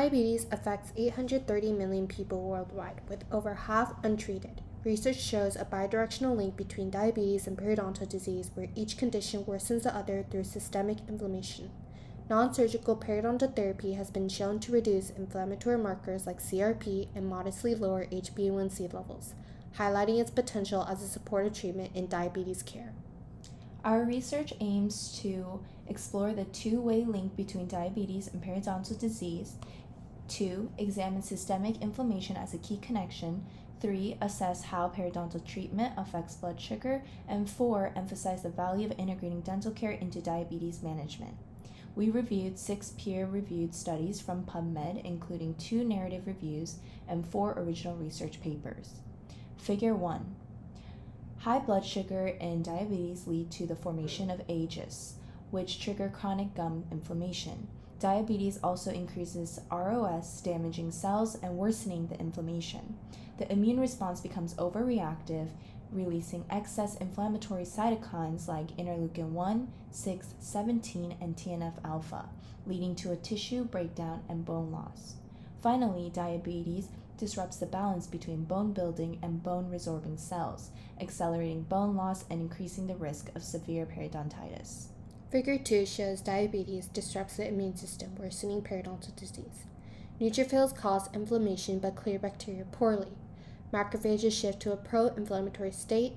Diabetes affects 830 million people worldwide, with over half untreated. Research shows a bidirectional link between diabetes and periodontal disease, where each condition worsens the other through systemic inflammation. Non-surgical periodontal therapy has been shown to reduce inflammatory markers like CRP and modestly lower HbA1c levels, highlighting its potential as a supportive treatment in diabetes care. Our research aims to explore the two-way link between diabetes and periodontal disease. 2. Examine systemic inflammation as a key connection. 3. Assess how periodontal treatment affects blood sugar. And 4. Emphasize the value of integrating dental care into diabetes management. We reviewed 6 peer-reviewed studies from PubMed, including 2 narrative reviews and 4 original research papers. Figure 1. High blood sugar and diabetes lead to the formation of ages, which trigger chronic gum inflammation. Diabetes also increases ROS, damaging cells and worsening the inflammation. The immune response becomes overreactive, releasing excess inflammatory cytokines like interleukin-1, 6, 17, and TNF-alpha, leading to a tissue breakdown and bone loss. Finally, diabetes disrupts the balance between bone building and bone resorbing cells, accelerating bone loss and increasing the risk of severe periodontitis. Figure 2 shows diabetes disrupts the immune system, worsening periodontal disease. Neutrophils cause inflammation but clear bacteria poorly. Macrophages shift to a pro-inflammatory state,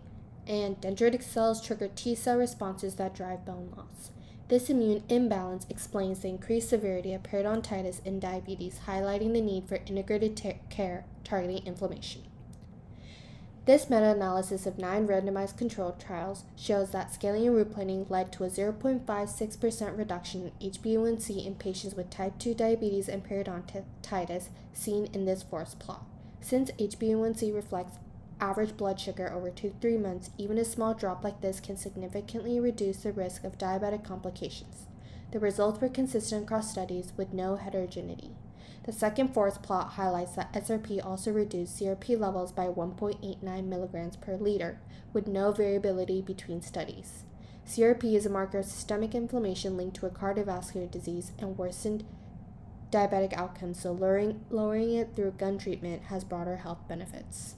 and dendritic cells trigger T-cell responses that drive bone loss. This immune imbalance explains the increased severity of periodontitis in diabetes, highlighting the need for integrated care targeting inflammation. This meta-analysis of 9 randomized controlled trials shows that scaling and root planing led to a 0.56% reduction in HbA1c in patients with type 2 diabetes and periodontitis seen in this forest plot. Since HbA1c reflects average blood sugar over 2 to 3 months, even a small drop like this can significantly reduce the risk of diabetic complications. The results were consistent across studies with no heterogeneity. The second forest plot highlights that SRP also reduced CRP levels by 1.89 milligrams per liter, with no variability between studies. CRP is a marker of systemic inflammation linked to a cardiovascular disease and worsened diabetic outcomes, so lowering it through gum treatment has broader health benefits.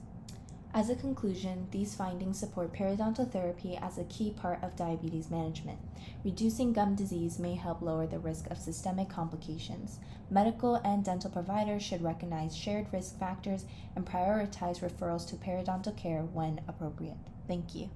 As a conclusion, these findings support periodontal therapy as a key part of diabetes management. Reducing gum disease may help lower the risk of systemic complications. Medical and dental providers should recognize shared risk factors and prioritize referrals to periodontal care when appropriate. Thank you.